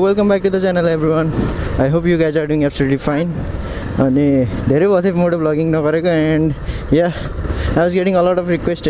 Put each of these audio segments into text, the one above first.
welcome back to the channel everyone. I hope you guys are doing absolutely fine. अनि धेरै भयो थियो मोटो blogging नगरेको and yeah, I was getting a lot of requests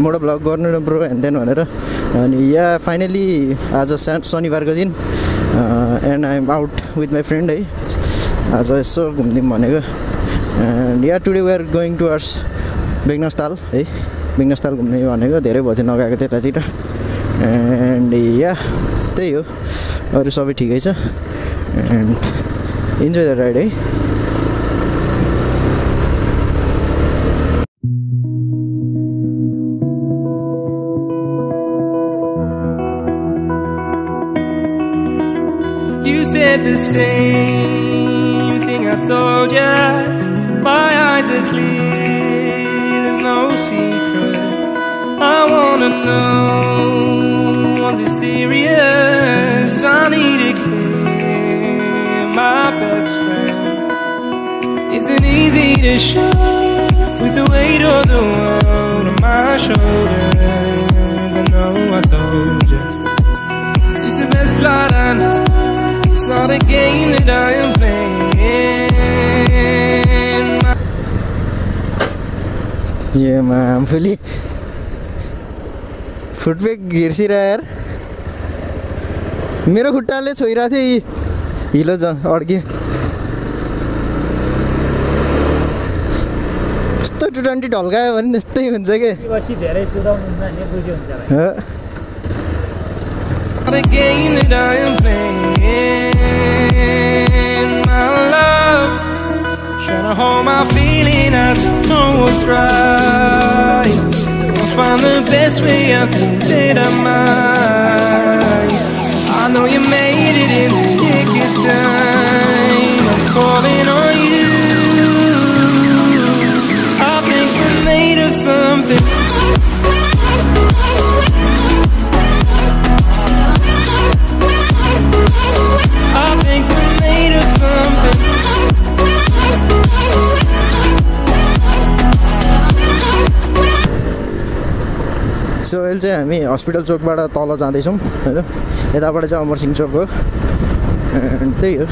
moto vlog गर्नु न bro and then भनेर अनि yeah, finally आज शनिबारको दिन and I am out with my friend आज यसो घुम्दिम भनेको and yeah, today we are going towards Begnas ताल Begnas ताल घुम्ने भनेको धेरै भयो थियो नगएको त्यतातिर and yeah, त्यही हो अरु सबै ठिकै छ and enjoy the ride You said the same thing I told ya. My eyes are clear, there's no secret. I wanna know, was it serious? I need it clear, my best friend. Isn't easy to show with the weight of the world on my shoulders. I know I told you, it's the best light I know. It's not a game that I am playing. Yeah man, I'm fully फुटवेक गिर्सिरा यार मेरो खुट्टाले छोइरा थियो हिलो अड्के कस्तो 220 ढल्कायो भने त्यस्तै हुन्छ के बसी धेरै सुधाउनु हुन्छ नि बुझ्यो हुन्छ भाइ The game that I am playing, my love, trying to hold my feeling, I don't know what's right. I'll find the best way, I think that I might. I know you made it in the nick of time. I'm calling on you. I think we're made of something. सो अहिले चाहिँ हामी hospital चोकबाट तल जाँदैछौँ हैन यताबाट चाहिँ अमर सिंह चोक हो त्यही हो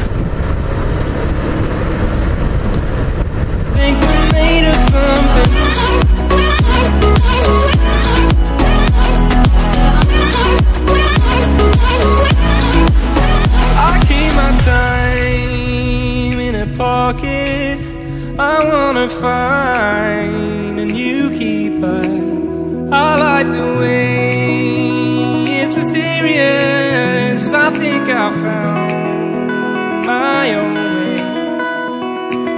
I wanna find a new keeper. I like the way it's mysterious. I think I found my own way.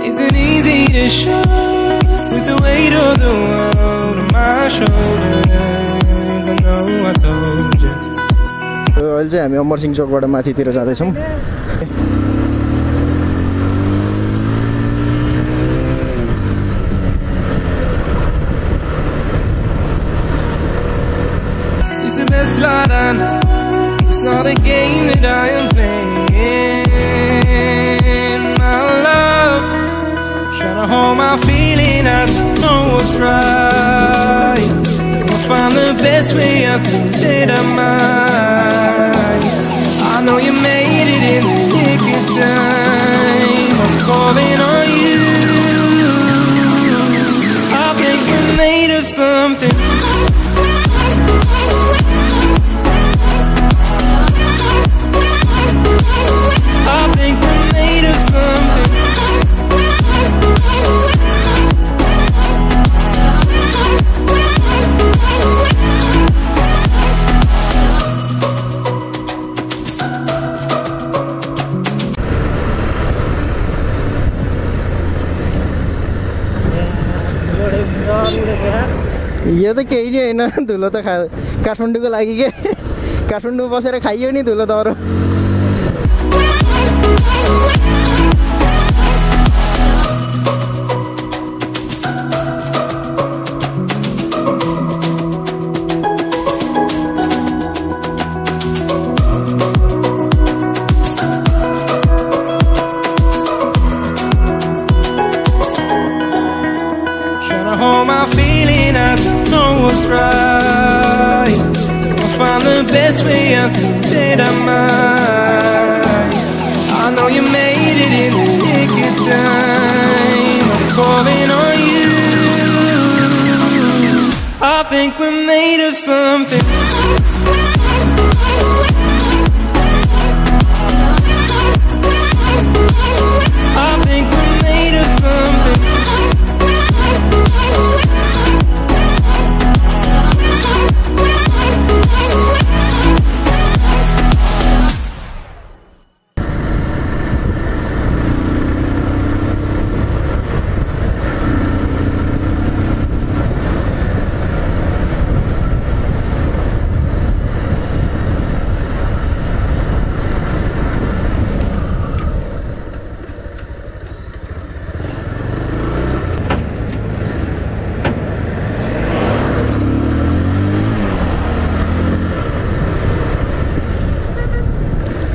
Isn't easy to show with the weight of the world on my shoulders. I know I told you. अहिले चाहिँ हामी अमर सिंह चोकबाट माथितिर जाँदैछौँ It's not I know, it's not a game that I am playing. My love, trying to hold my feeling, I don't know what's right. I'll find the best way, I think that I might. I know you made it in the nick of time. I'm calling on you. I think we're made of something. यो त केही नि हैन धुलो त काठमाडौँको लागि के काठमाडौँ बसेर खाइयो नि धुलो त अरु Hold my feeling, I don't know what's right. I'll find the best way, I think that I might. something. I think we're made of something.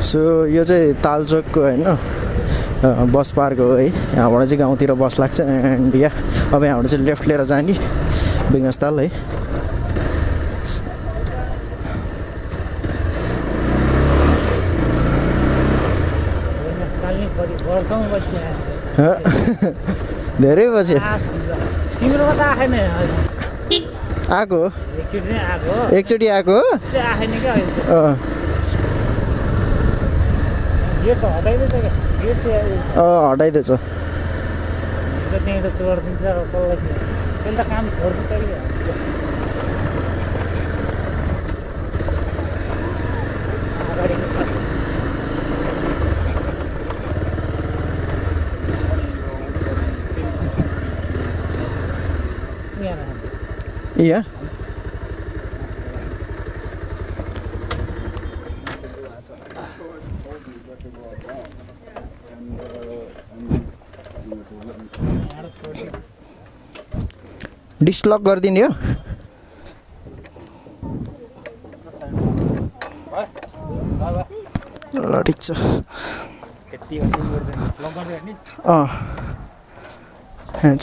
सो यो चाहिँ तालचोकको हैन बस पार्क हो है। यहाँबाट चाहिँ गाउँतिर बस लाग्छ एन्ड या अब यहाँबाट चाहिँ लेफ्ट लिएर जाने बेगनास ताल है। धेरै पछि आएको एकचोटि आएको हटाइदिएछ Yeah. डिस्लक गरिदिने हो ल ठिक छ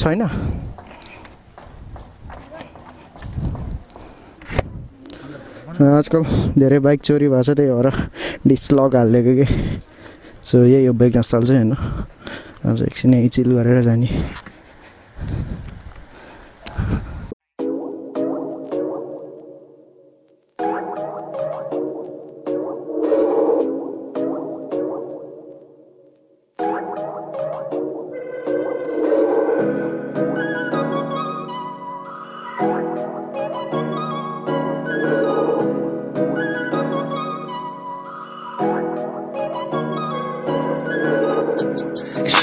छैन आजकल धेरै बाइक चोरी भएको छ त्यही भएर डिस्लक हालिदिएको कि सो यही हो बेगनास ताल चाहिँ हैन आज एकछिन यही चिल गरेर जाने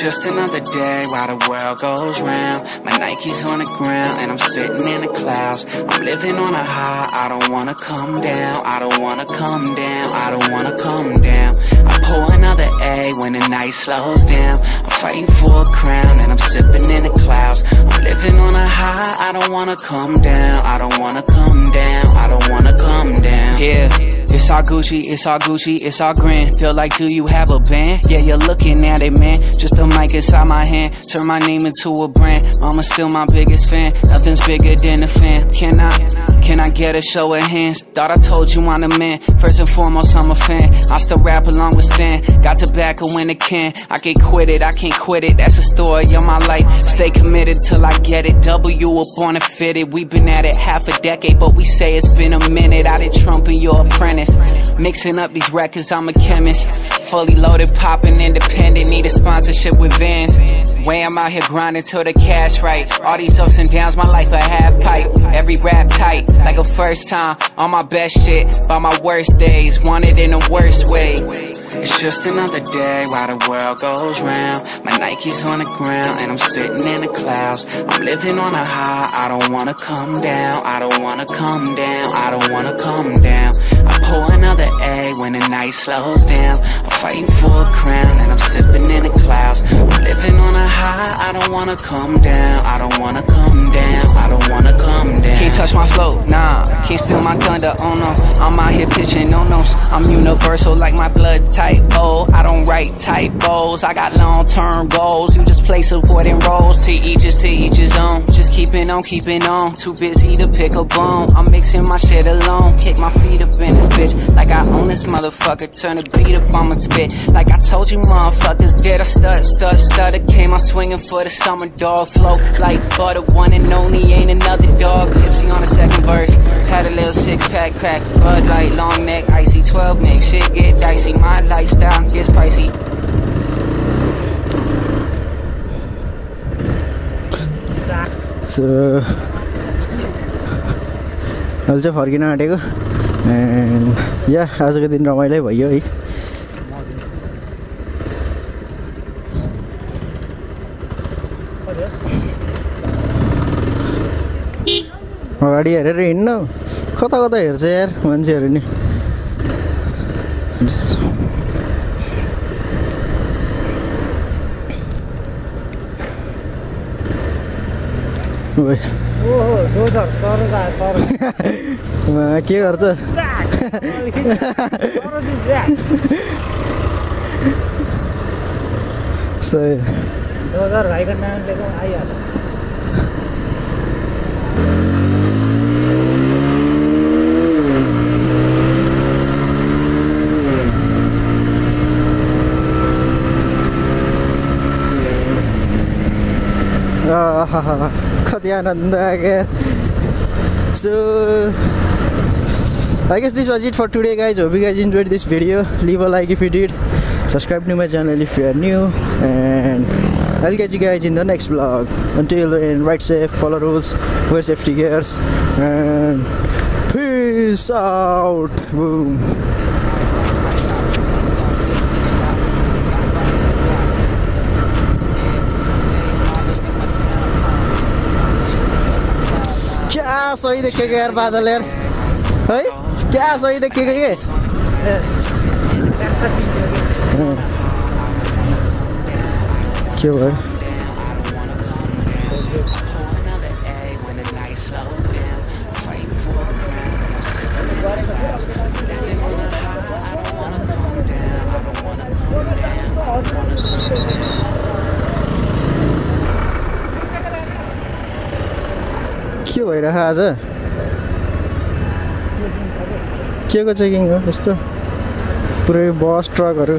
Just another day while the world goes round. My Nike's on the ground and I'm sitting in the clouds. I'm living on a high, I don't wanna come down. I don't wanna come down, I don't wanna come down. I pour another A when the night slows down. I'm fighting for a crown and I'm sipping in the clouds. I'm living on a high, I don't wanna come down. I don't wanna come down, I don't wanna come down. Yeah. It's all Gucci, it's all Gucci, it's all grand. Feel like, do you have a band? Yeah, you're looking at it, man. Just a mic inside my hand. Turn my name into a brand. Mama's still my biggest fan. Nothing's bigger than a fan. Can I get a show of hands? Thought I told you I'm the man. First and foremost, I'm a fan. I still rap along with Stan. Got tobacco when it can. I get quitted, I can't quit it. That's the story of my life. Stay committed till I get it. W up on it, fitted. We've been at it half a decade, but we say it's been a minute. I did Trump and your apprentice. Mixing up these records, I'm a chemist. Fully loaded, popping independent. Need a sponsorship with Vans. Way I'm out here grinding till the cash right. All these ups and downs, my life a half pipe. Every rap tight, like a first time. On my best shit, by my worst days. Want it in the worst way. It's just another day while the world goes round. My Nike's on the ground and I'm sitting in the clouds. I'm living on a high, I don't wanna come down. I don't wanna come down, I don't wanna come down. I pour another A when the night slows down. I'm fighting for a crown and I'm sipping in the clouds. I'm living on a high, I don't wanna come down. I don't wanna come down, I don't wanna come down. Can't touch my flow, nah, can't steal my thunder, oh no. I'm out here pitching no-nos. I'm universal like my blood type, oh. I don't write typos, I got long-term goals. You just play supporting roles, to each his own. Just keeping on, too busy to pick a bone. I'm mixing my shit alone, kick my feet up in this bitch like I own this motherfucker. Turn the beat up, I'ma spit like I told you motherfuckers did I stutter. Came out swinging for the summer dog flow. Like butter, one and only, ain't another dog. Tipsy on the second verse. Had a little 6-pack crack. Bud Light, long neck, icy 12 make shit get dicey. My lifestyle gets pricey. So अहिले चाहिँ फर्किन आँटेको end या आजको दिन रमाइलो भयो है अगाडि हेरेर हिँड्नु कता कता हेर्छ यार मान्छेहरू नि के गर्छ कति आनन्द आयो So I guess this was it for today guys. Hope you guys enjoyed this video. Leave a like if you did, subscribe to my channel if you are new, and I'll catch you guys in the next vlog. Until then, ride safe, follow rules, wear safety gears, and peace out. Boom. क्या सही देखेको यार बादल यार है क्या सही देखेको के भयो के भइरहेको आज के को चेकिङ हो यस्तो पुरै बस ट्रकहरू